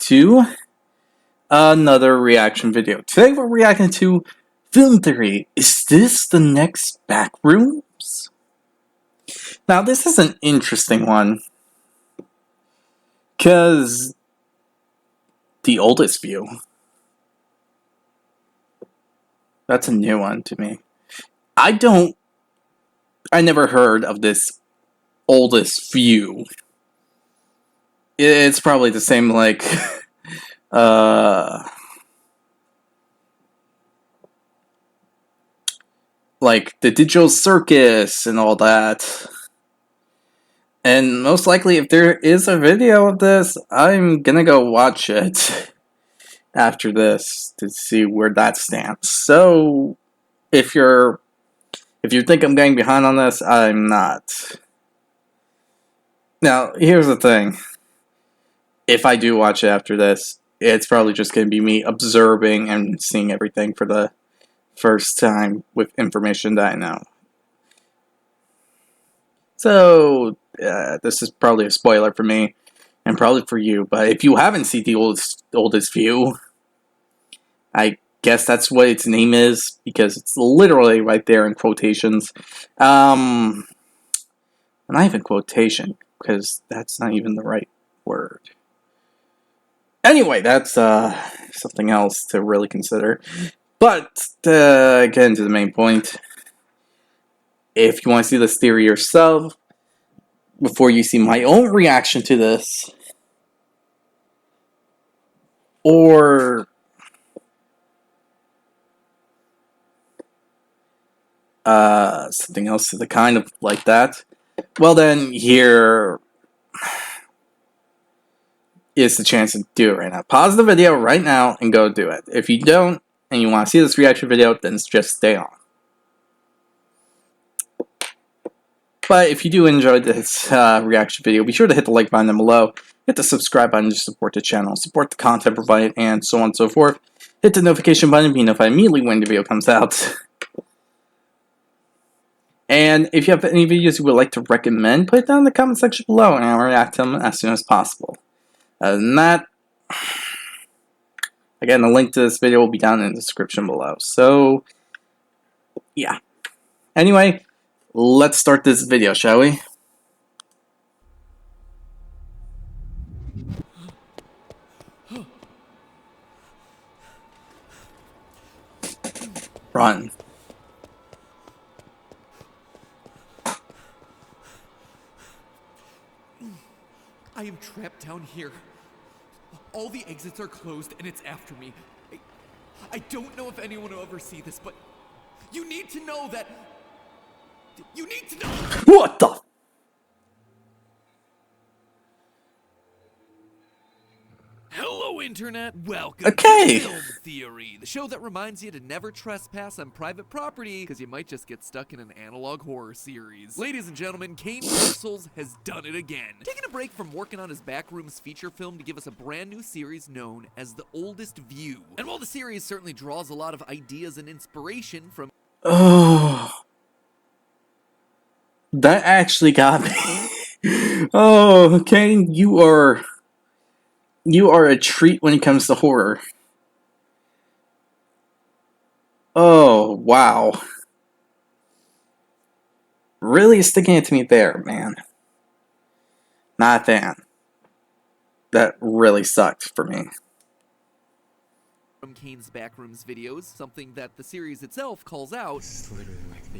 to another reaction video. Today we're reacting to Film Theory. Is this the next Backrooms? Now this is an interesting one, because the oldest view. That's a new one to me. I never heard of this oldest view. It's probably the same like like the Digital Circus and all that. And most likely, if there is a video of this, I'm gonna go watch it after this to see where that stands. So, if you think I'm getting behind on this, I'm not. Now, here's the thing. If I do watch it after this, it's probably just gonna be me observing and seeing everything for the first time with information that I know. So, this is probably a spoiler for me, and probably for you, but if you haven't seen the oldest view, I guess that's what its name is, because it's literally right there in quotations. Not even quotation, because that's not even the right word. Anyway, that's something else to really consider. But, get into the main point. If you want to see this theory yourself, before you see my own reaction to this, or something else to the kind of like that, well then, here is the chance to do it right now. Pause the video right now and go do it. If you don't, and you want to see this reaction video, then just stay on. But if you do enjoy this reaction video, be sure to hit the like button down below, hit the subscribe button to support the channel, support the content provided, and so on and so forth. Hit the notification button to be notified immediately when the video comes out. And if you have any videos you would like to recommend, put it down in the comment section below, and I'll react to them as soon as possible. Other than that, again, the link to this video will be down in the description below. So, yeah. Anyway, let's start this video, shall we? Run. I am trapped down here. All the exits are closed and it's after me. I don't know if anyone will ever see this, but you need to know that... You need to know... What the... Hello, Internet! Welcome Okay. to Film Theory, the show that reminds you to never trespass on private property, because you might just get stuck in an analog horror series. Ladies and gentlemen, Kane Pixels has done it again. Taking a break from working on his Backrooms feature film to give us a brand new series known as The Oldest View. And while the series certainly draws a lot of ideas and inspiration from... Oh... That actually got me. Oh, Kane, you are a treat when it comes to horror. Oh, wow. Really sticking it to me there, man. Not a fan. That really sucked for me. From Kane's Backrooms videos, something that the series itself calls out... This is literally like the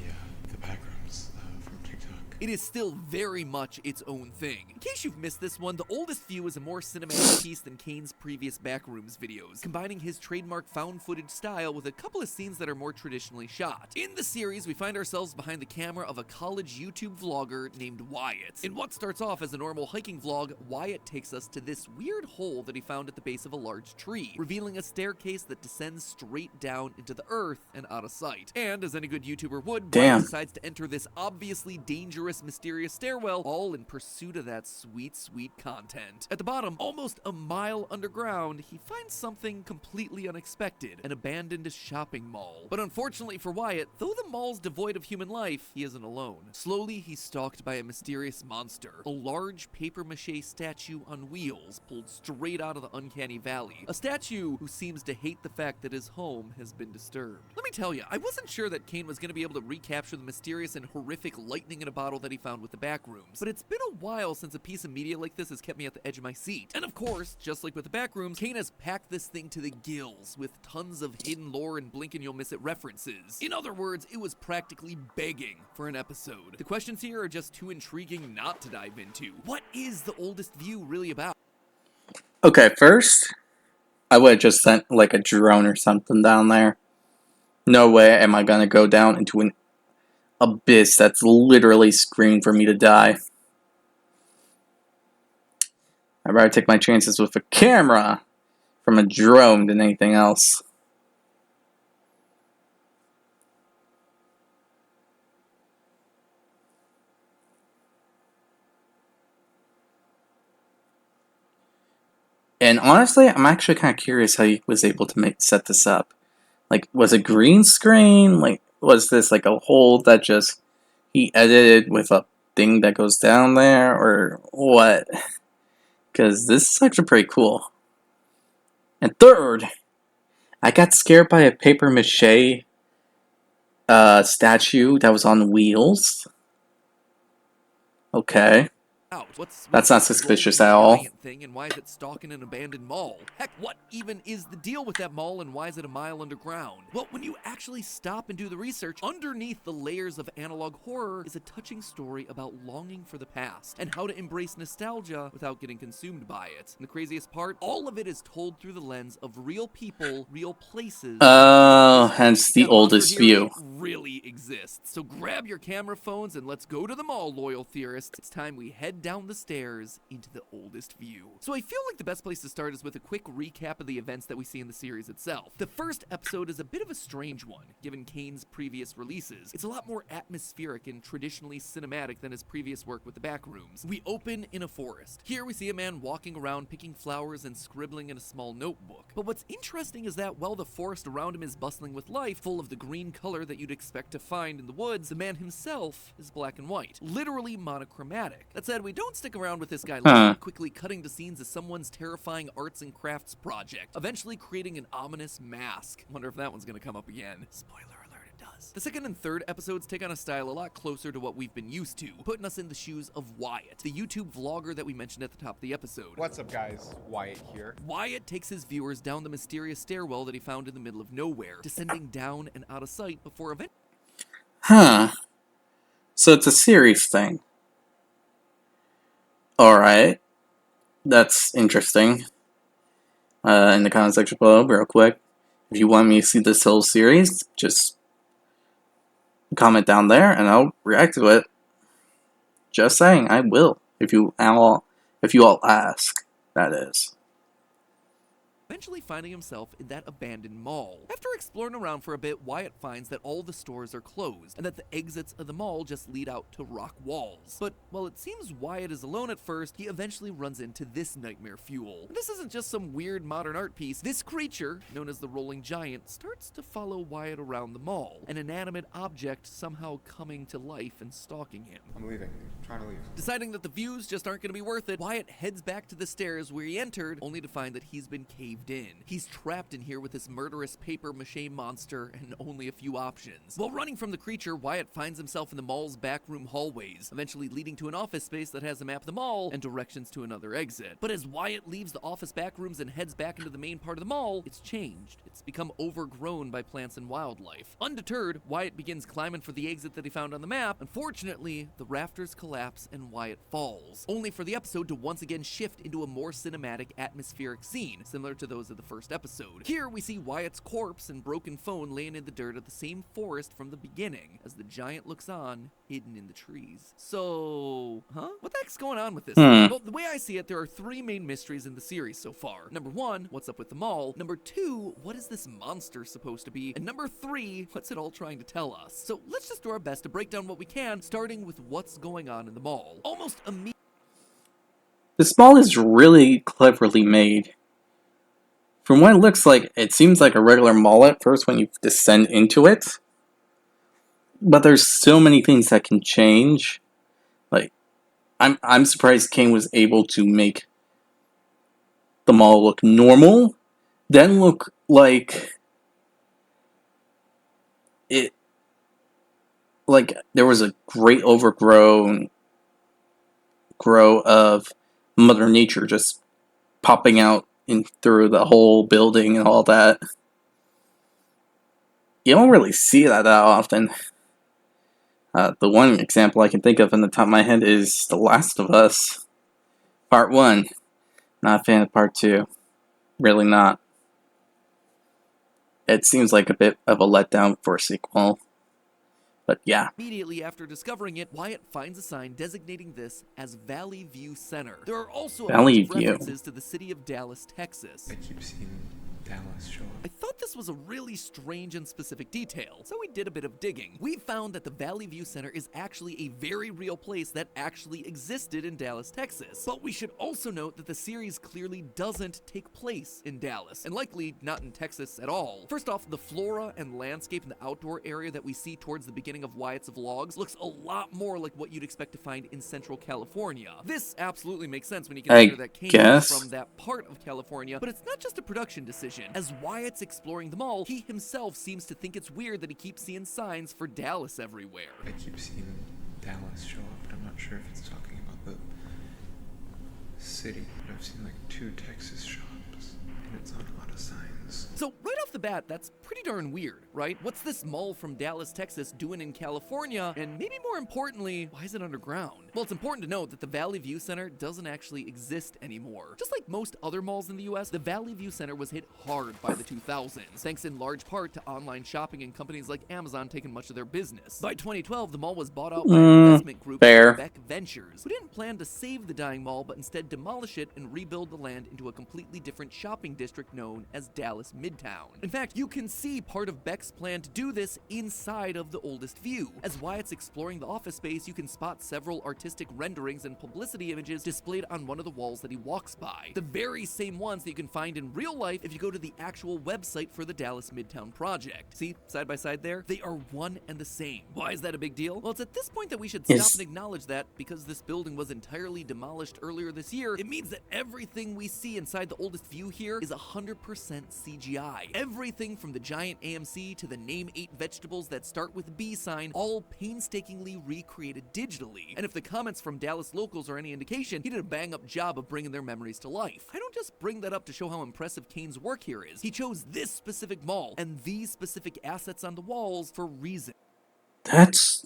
Backrooms from TikTok. It is still very much its own thing. In case you've missed this one, The Oldest View is a more cinematic piece than Kane's previous Backrooms videos, combining his trademark found footage style with a couple of scenes that are more traditionally shot. In the series, we find ourselves behind the camera of a college YouTube vlogger named Wyatt. In what starts off as a normal hiking vlog, Wyatt takes us to this weird hole that he found at the base of a large tree, revealing a staircase that descends straight down into the earth and out of sight. And as any good YouTuber would, Wyatt decides to enter this obviously dangerous murderous, mysterious stairwell, all in pursuit of that sweet, sweet content. At the bottom, almost a mile underground, he finds something completely unexpected, an abandoned shopping mall. But unfortunately for Wyatt, though the mall's devoid of human life, he isn't alone. Slowly, he's stalked by a mysterious monster, a large papier-mâché statue on wheels pulled straight out of the uncanny valley. A statue who seems to hate the fact that his home has been disturbed. Let me tell you, I wasn't sure that Kane was going to be able to recapture the mysterious and horrific lightning in a bottle that he found with the Backrooms, but it's been a while since a piece of media like this has kept me at the edge of my seat. And of course, just like with the Backrooms, Kane has packed this thing to the gills with tons of hidden lore and blink and you'll miss it references. In other words, it was practically begging for an episode. The questions here are just too intriguing not to dive into. What is The Oldest View really about? Okay, first, I would have just sent like a drone or something down there. No way am I gonna go down into an abyss that's literally screaming for me to die. I'd rather take my chances with a camera from a drone than anything else. And honestly, I'm actually kind of curious how he was able to set this up. Like, was it green screen? Like, was this like a hole that just he edited with a thing that goes down there, or what? Because this is actually pretty cool. And third, I got scared by a paper mache statue that was on wheels. Okay. That's not suspicious at all. Thing and why is it stalking an abandoned mall? Heck, what even is the deal with that mall and why is it a mile underground? Well, when you actually stop and do the research, underneath the layers of analog horror is a touching story about longing for the past and how to embrace nostalgia without getting consumed by it. And the craziest part, all of it is told through the lens of real people, real places. Oh, hence the oldest view. Really exists. So grab your camera phones and let's go to the mall, loyal theorists. It's time we head down the stairs into the oldest view. So I feel like the best place to start is with a quick recap of the events that we see in the series itself. The first episode is a bit of a strange one, given Kane's previous releases. It's a lot more atmospheric and traditionally cinematic than his previous work with the Backrooms. We open in a forest. Here we see a man walking around picking flowers and scribbling in a small notebook. But what's interesting is that while the forest around him is bustling with life, full of the green color that you'd expect to find in the woods, the man himself is black and white, literally monochromatic. That said, we don't stick around with this guy long, quickly cutting to scenes of someone's terrifying arts and crafts project, eventually creating an ominous mask. Wonder if that one's gonna come up again. Spoiler alert, it does. The second and third episodes take on a style a lot closer to what we've been used to, putting us in the shoes of Wyatt, the YouTube vlogger that we mentioned at the top of the episode. What's up, guys? Wyatt here. Wyatt takes his viewers down the mysterious stairwell that he found in the middle of nowhere, descending down and out of sight before eventually... So it's a series thing. Alright. That's interesting. In the comment section below, real quick, if you want me to see this whole series, just comment down there and I'll react to it. Just saying, I will. If you all ask, that is. Eventually finding himself in that abandoned mall. After exploring around for a bit, Wyatt finds that all the stores are closed, and that the exits of the mall just lead out to rock walls. But while it seems Wyatt is alone at first, he eventually runs into this nightmare fuel. And this isn't just some weird modern art piece. This creature, known as the Rolling Giant, starts to follow Wyatt around the mall, an inanimate object somehow coming to life and stalking him. I'm leaving. I'm trying to leave. Deciding that the views just aren't going to be worth it, Wyatt heads back to the stairs where he entered, only to find that he's been caved in. He's trapped in here with this murderous paper-mache monster and only a few options. While running from the creature, Wyatt finds himself in the mall's backroom hallways, eventually leading to an office space that has a map of the mall and directions to another exit. But as Wyatt leaves the office backrooms and heads back into the main part of the mall, it's changed. It's become overgrown by plants and wildlife. Undeterred, Wyatt begins climbing for the exit that he found on the map. Unfortunately, the rafters collapse and Wyatt falls, only for the episode to once again shift into a more cinematic, atmospheric scene, similar to the those of the first episode. Here we see Wyatt's corpse and broken phone laying in the dirt at the same forest from the beginning, as the giant looks on, hidden in the trees. So, what the heck's going on with this? Well, the way I see it, there are three main mysteries in the series so far. Number one, what's up with the mall? Number two, what is this monster supposed to be? And number three, what's it all trying to tell us? So let's just do our best to break down what we can, starting with what's going on in the mall. Almost immediately. This mall is really cleverly made. From what it looks like, it seems like a regular mall at first when you descend into it. But there's so many things that can change. Like, I'm surprised Kane was able to make the mall look normal, then look like it, like there was a great grow of Mother Nature just popping out in through the whole building and all that. You don't really see that often. The one example I can think of in the top of my head is The Last of Us Part 1. Not a fan of Part 2. Really not. It seems like a bit of a letdown for a sequel. But yeah. Immediately after discovering it, Wyatt finds a sign designating this as Valley View Center. There are also a bunch of references to the city of Dallas, Texas. I keep seeing Dallas show up. I thought this was a really strange and specific detail, so we did a bit of digging. We found that the Valley View Center is actually a very real place that actually existed in Dallas, Texas. But we should also note that the series clearly doesn't take place in Dallas, and likely not in Texas at all. First off, the flora and landscape in the outdoor area that we see towards the beginning of Wyatt's vlogs looks a lot more like what you'd expect to find in Central California. This absolutely makes sense when you consider that Kane is from that part of California, but it's not just a production decision. As Wyatt's exploring the mall, he himself seems to think it's weird that he keeps seeing signs for Dallas everywhere. I keep seeing Dallas show up, but I'm not sure if it's talking about the city. But I've seen like 2 Texas shops, and it's on a lot of signs. So right off the bat, that's pretty darn weird, right? What's this mall from Dallas, Texas doing in California? And maybe more importantly, why is it underground? Well, it's important to note that the Valley View Center doesn't actually exist anymore. Just like most other malls in the US, the Valley View Center was hit hard by the 2000s, thanks in large part to online shopping and companies like Amazon taking much of their business. By 2012, the mall was bought out by an investment group called Beck Ventures, who didn't plan to save the dying mall, but instead demolish it and rebuild the land into a completely different shopping district known as Dallas Midtown. In fact, you can see part of Beck's plan to do this inside of the oldest view. As Wyatt's exploring the office space, you can spot several artistic renderings and publicity images displayed on one of the walls that he walks by. The very same ones that you can find in real life if you go to the actual website for the Dallas Midtown project. See, side by side there? They are one and the same. Why is that a big deal? Well, it's at this point that we should stop and acknowledge that because this building was entirely demolished earlier this year, it means that everything we see inside the oldest view here is 100% CGI. Everything from the giant AMC to the name 8 vegetables that start with B sign, all painstakingly recreated digitally. And if the comments from Dallas locals are any indication, he did a bang-up job of bringing their memories to life. I don't just bring that up to show how impressive Kane's work here is. He chose this specific mall and these specific assets on the walls for reason. That's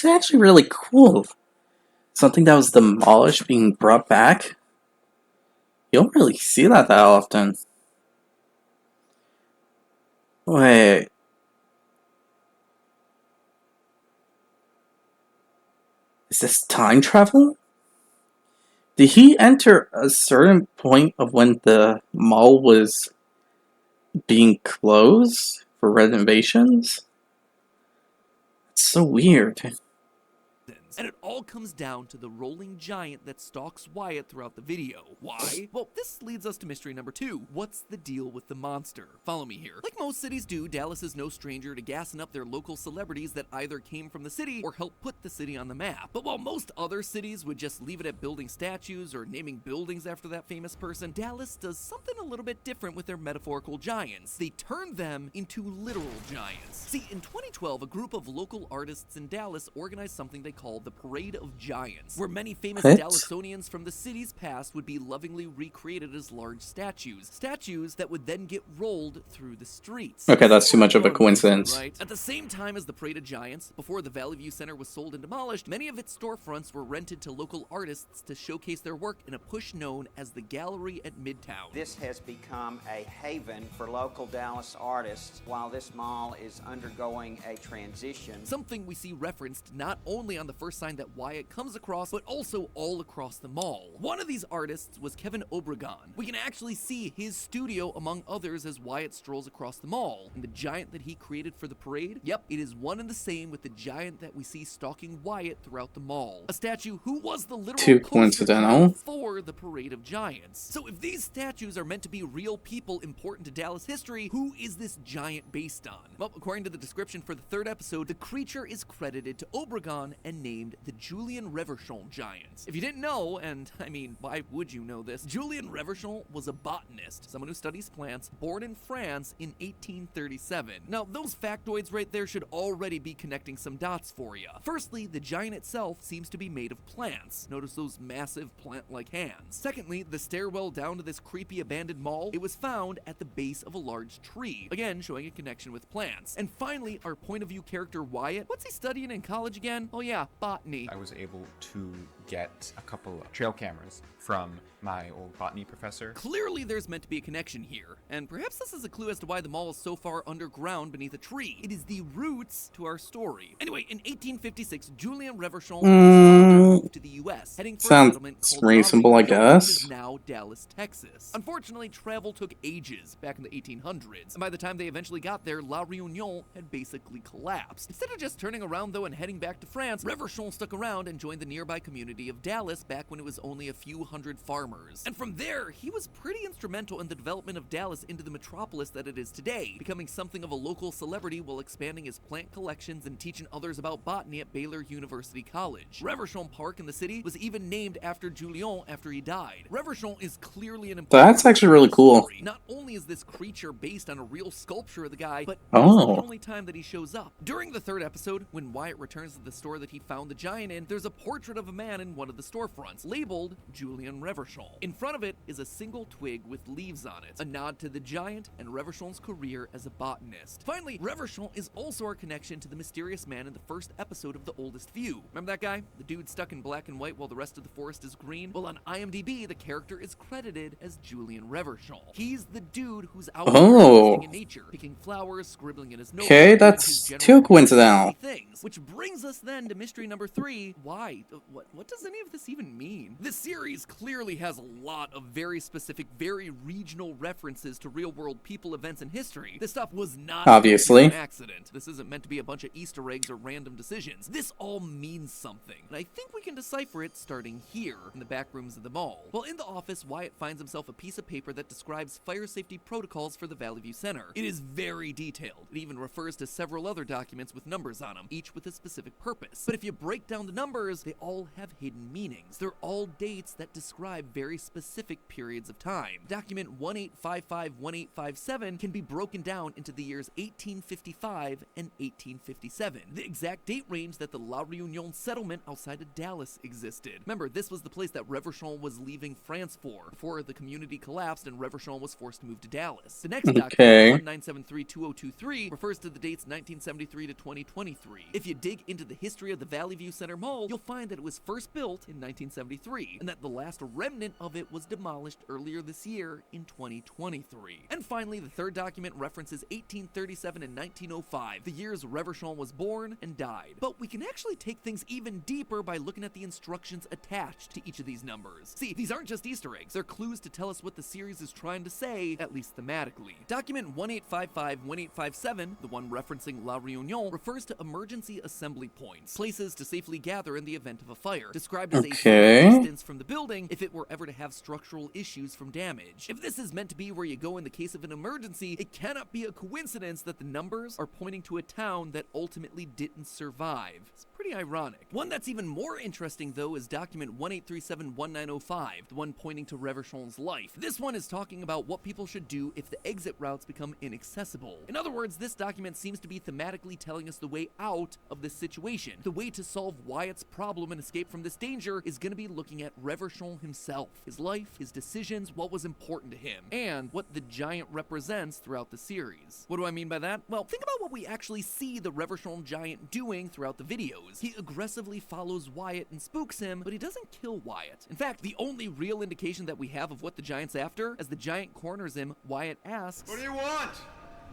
actually really cool. Something that was demolished being brought back. You don't really see that often. Wait. Is this time travel? Did he enter a certain point of when the mall was being closed for renovations? It's so weird. And it all comes down to the rolling giant that stalks Wyatt throughout the video. Why? Well, this leads us to mystery number 2. What's the deal with the monster? Follow me here. Like most cities do, Dallas is no stranger to gassing up their local celebrities that either came from the city or helped put the city on the map. But while most other cities would just leave it at building statues or naming buildings after that famous person, Dallas does something a little bit different with their metaphorical giants. They turn them into literal giants. See, in 2012, a group of local artists in Dallas organized something they called the Parade of Giants, where many famous What? Dallasonians from the city's past would be lovingly recreated as large statues. Statues that would then get rolled through the streets. Okay, that's too much of a Fun, isn't it, coincidence. right? At the same time as the Parade of Giants, before the Valley View Center was sold and demolished, many of its storefronts were rented to local artists to showcase their work in a push known as the Gallery at Midtown. This has become a haven for local Dallas artists while this mall is undergoing a transition. Something we see referenced not only on the first sign that Wyatt comes across, but also all across the mall. One of these artists was Kevin Obregon. We can actually see his studio among others as Wyatt strolls across the mall. And the giant that he created for the parade? Yep, it is one and the same with the giant that we see stalking Wyatt throughout the mall. A statue who was the literal Too poster coincidental. child for the Parade of Giants. So if these statues are meant to be real people important to Dallas history, who is this giant based on? Well, according to the description for the third episode, the creature is credited to Obregon and named the Julien Reverchon Giant. If you didn't know, and I mean, why would you know this? Julien Reverchon was a botanist, someone who studies plants, born in France in 1837. Now, those factoids right there should already be connecting some dots for you. Firstly, the giant itself seems to be made of plants. Notice those massive plant-like hands. Secondly, the stairwell down to this creepy abandoned mall, it was found at the base of a large tree, again showing a connection with plants. And finally, our point of view character Wyatt, what's he studying in college again? Oh yeah, botany. I was able to get a couple of trail cameras from my old botany professor. Clearly there's meant to be a connection here, and perhaps this is a clue as to why the mall is so far underground beneath a tree. It is the roots to our story. Anyway, in 1856, Julien Reverchon moved to the U.S., heading for a Sounds settlement called reasonable, La I Réunion, which guess. is now Dallas, Texas. Unfortunately, travel took ages back in the 1800s, and by the time they eventually got there, La Réunion had basically collapsed. Instead of just turning around though and heading back to France, Reverchon stuck around and joined the nearby community of Dallas back when it was only a few hundred farmers. And from there, he was pretty instrumental in the development of Dallas into the metropolis that it is today, becoming something of a local celebrity while expanding his plant collections and teaching others about botany at Baylor University College. Reverchon Park in the city was even named after Julien after he died. Reverchon is clearly an important That's actually really cool. story. Not only is this creature based on a real sculpture of the guy, but Oh. this is the only time that he shows up. During the third episode, when Wyatt returns to the store that he found the giant in, there's a portrait of a man in one of the storefronts, labeled Julien Reverchon. In front of it is a single twig with leaves on it, a nod to the giant and Reverchon's career as a botanist. Finally, Reverchon is also our connection to the mysterious man in the first episode of The Oldest View. Remember that guy? The dude stuck in black and white while the rest of the forest is green? Well, on IMDb, the character is credited as Julien Reverchon. He's the dude who's out Oh. in nature, picking flowers, scribbling in his notebook, Okay, doing that's his general too coincidental. things. Which brings us then to mystery number 3. Why? What does any of this even mean? This series clearly has a lot of very specific, very regional references to real-world people, events, and history. This stuff was not Obviously. an accident. This isn't meant to be a bunch of Easter eggs or random decisions. This all means something, and I think we can decipher it starting here, in the back rooms of the mall. While in the office, Wyatt finds himself a piece of paper that describes fire safety protocols for the Valley View Center. It is very detailed. It even refers to several other documents with numbers on them, each with a specific purpose. But if you break down the numbers, they all have hidden meanings. They're all dates that describe very specific periods of time. Document 1855-1857 can be broken down into the years 1855 and 1857, the exact date range that the La Réunion settlement outside of Dallas existed. Remember, this was the place that Reverchon was leaving France for, before the community collapsed and Reverchon was forced to move to Dallas. The next Okay. document, 1973-2023, refers to the dates 1973 to 2023. If you dig into the history of the Valley View Center Mall, you'll find that it was first built in 1973, and that the last remnant of it was demolished earlier this year in 2023. And finally, the third document references 1837 and 1905, the years Reverchon was born and died. But we can actually take things even deeper by looking at the instructions attached to each of these numbers. See, these aren't just Easter eggs, they're clues to tell us what the series is trying to say, at least thematically. Document 1855-1857, the one referencing La Réunion, refers to emergency assembly points, places to safely gather in the event of a fire, described as a Okay. safe distance from the building if it were ever to have structural issues from damage. If this is meant to be where you go in the case of an emergency, it cannot be a coincidence that the numbers are pointing to a town that ultimately didn't survive. It's pretty pretty ironic. One that's even more interesting, though, is document 18371905, the one pointing to Reverchon's life. This one is talking about what people should do if the exit routes become inaccessible. In other words, this document seems to be thematically telling us the way out of this situation. The way to solve Wyatt's problem and escape from this danger is going to be looking at Reverchon himself, his life, his decisions, what was important to him, and what the giant represents throughout the series. What do I mean by that? Well, think about what we actually see the Reverchon giant doing throughout the videos. He aggressively follows Wyatt and spooks him, but he doesn't kill Wyatt. In fact, the only real indication that we have of what the giant's after, as the giant corners him, Wyatt asks, What do you want?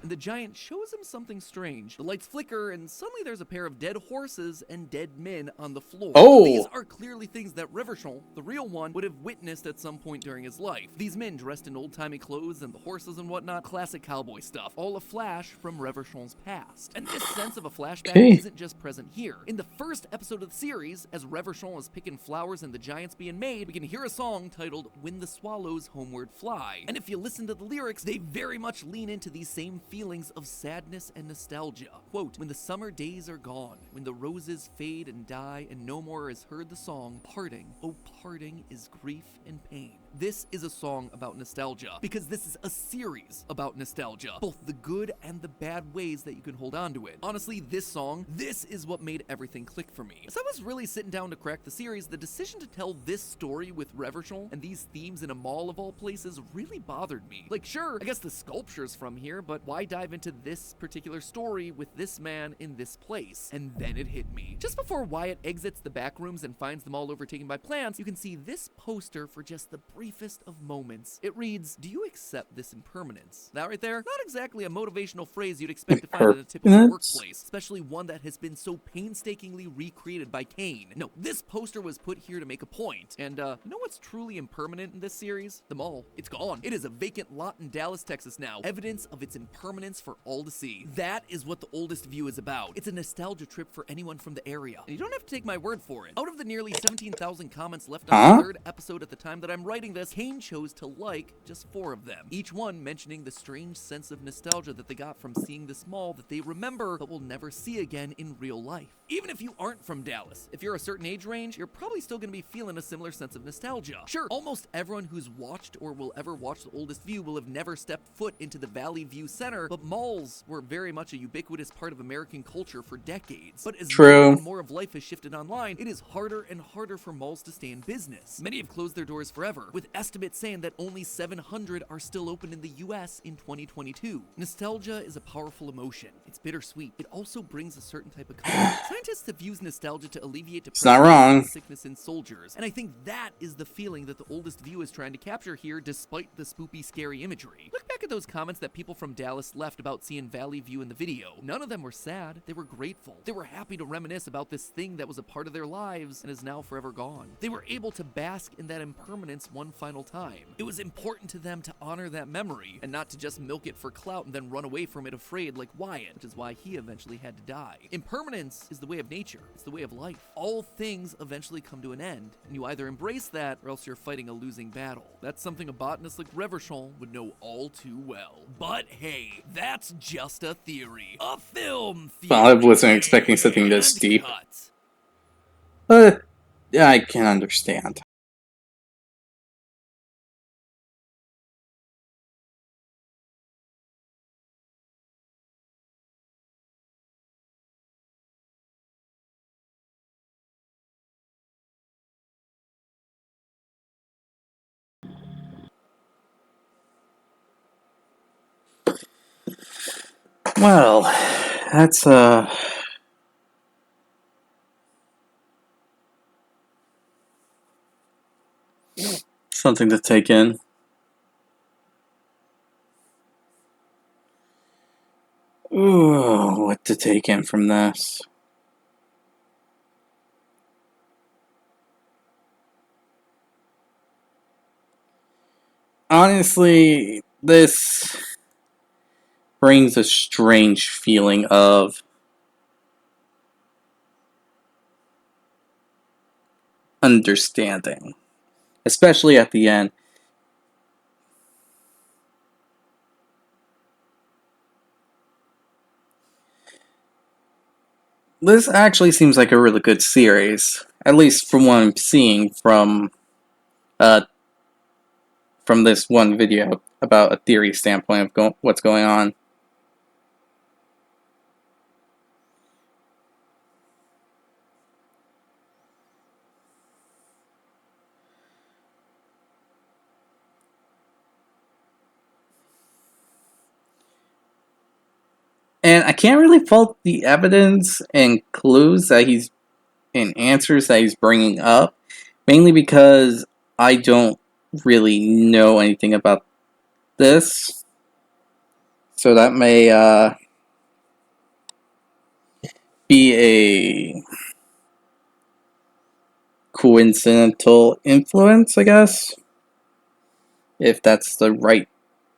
and the giant shows him something strange. The lights flicker, and suddenly there's a pair of dead horses and dead men on the floor. Oh. These are clearly things that Reverchon, the real one, would have witnessed at some point during his life. These men dressed in old-timey clothes and the horses and whatnot, classic cowboy stuff, all a flash from Reverchon's past. And this sense of a flashback isn't just present here. In the first episode of the series, as Reverchon is picking flowers and the giant's being made, we can hear a song titled When the Swallows Homeward Fly. And if you listen to the lyrics, they very much lean into these same feelings of sadness and nostalgia. Quote, when the summer days are gone, when the roses fade and die, and no more is heard the song, parting, oh parting is grief and pain. This is a song about nostalgia, because this is a series about nostalgia, both the good and the bad ways that you can hold on to it. Honestly, this song, this is what made everything click for me. As I was really sitting down to crack the series, the decision to tell this story with Reverchon and these themes in a mall of all places really bothered me. Like, sure, I guess the sculpture's from here, but why dive into this particular story with this man in this place? And then it hit me. Just before Wyatt exits the back rooms and finds them all overtaken by plants, you can see this poster for just the briefest of moments. It reads, "Do you accept this impermanence?" That right there, not exactly a motivational phrase you'd expect to find in a typical Impermanence? workplace, especially one that has been so painstakingly recreated by Kane. No, this poster was put here to make a point. And you know what's truly impermanent in this series? The mall. It's gone. It is a vacant lot in Dallas, Texas now. Evidence of its impermanence for all to see. That is what the oldest view is about. It's a nostalgia trip for anyone from the area. And you don't have to take my word for it. Out of the nearly 17,000 comments left on the third episode at the time that I'm writing this, Kane chose to like just 4 of them. Each one mentioning the strange sense of nostalgia that they got from seeing this mall that they remember but will never see again in real life. Even if you aren't from Dallas, if you're a certain age range, you're probably still going to be feeling a similar sense of nostalgia. Sure, almost everyone who's watched or will ever watch The Oldest View will have never stepped foot into the Valley View Center, but malls were very much a ubiquitous part of American culture for decades. But as more and more of life has shifted online, it is harder and harder for malls to stay in business. Many have closed their doors forever, with estimates saying that only 700 are still open in the US in 2022. Nostalgia is a powerful emotion. It's bittersweet. It also brings a certain type of comfort. Scientists have used nostalgia to alleviate depression and sickness in soldiers, and I think that is the feeling that The Oldest View is trying to capture here despite the spoopy, scary imagery. Look back at those comments that people from Dallas left about seeing Valley View in the video. None of them were sad. They were grateful. They were happy to reminisce about this thing that was a part of their lives and is now forever gone. They were able to bask in that impermanence one final time. It was important to them to honor that memory and not to just milk it for clout and then run away from it afraid like Wyatt, which is why he eventually had to die. Impermanence is the way of nature. It's the way of life. All things eventually come to an end, and you either embrace that or else you're fighting a losing battle. That's something a botanist like Reverchon would know all too well. But hey, that's just a theory. A film theory. Well, I wasn't expecting something this deep. Cut. But yeah, I can understand. Well, that's something to take in. Ooh, what to take in from this? Honestly, this brings a strange feeling of understanding, especially at the end. This actually seems like a really good series, at least from what I'm seeing from this one video about a theory standpoint of what's going on. And I can't really fault the evidence and clues that and answers that he's bringing up, mainly because I don't really know anything about this. So that may be a coincidental influence, I guess, if that's the right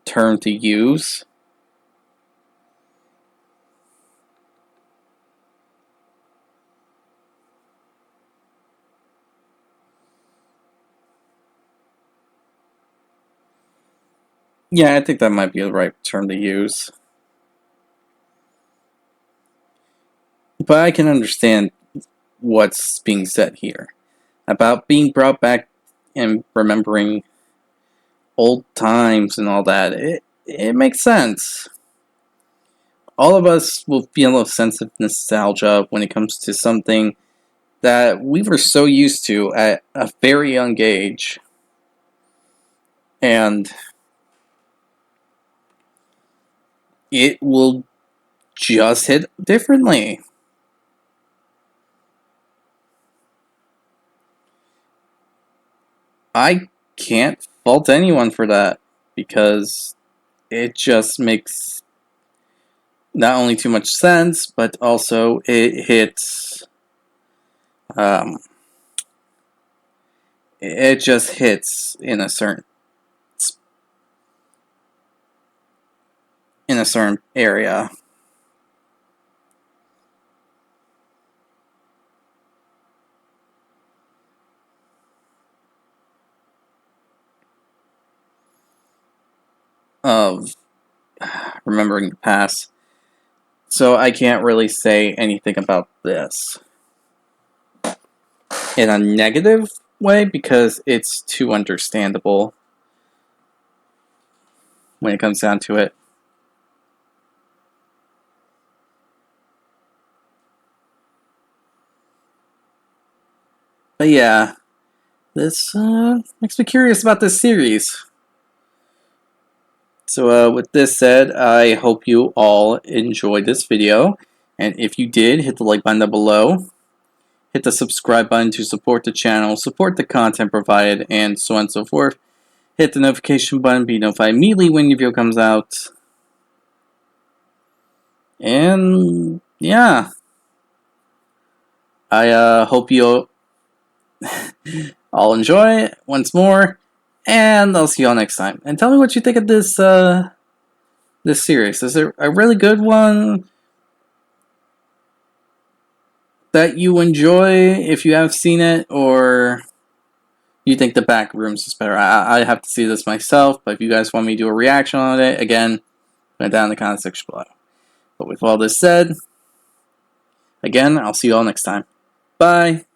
term to use. Yeah, I think that might be the right term to use. But I can understand what's being said here about being brought back and remembering old times and all that. It makes sense. All of us will feel a sense of nostalgia when it comes to something that we were so used to at a very young age. And it will just hit differently. I can't fault anyone for that, because it just makes not only too much sense, but also it hits, it just hits in a certain area. Of remembering the past. So I can't really say anything about this in a negative way, because it's too understandable when it comes down to it. But yeah, this makes me curious about this series. So with this said, I hope you all enjoyed this video. And if you did, hit the like button down below. Hit the subscribe button to support the channel, support the content provided, and so on and so forth. Hit the notification button, be notified immediately when your video comes out. And yeah, I hope you all enjoy it once more, and I'll see you all next time. And tell me what you think of this this series. Is it a really good one that you enjoy if you have seen it, or you think the Backrooms is better? I have to see this myself, but if you guys want me to do a reaction on it, again, put it down in the comment section below. But with all this said, again, I'll see you all next time. Bye!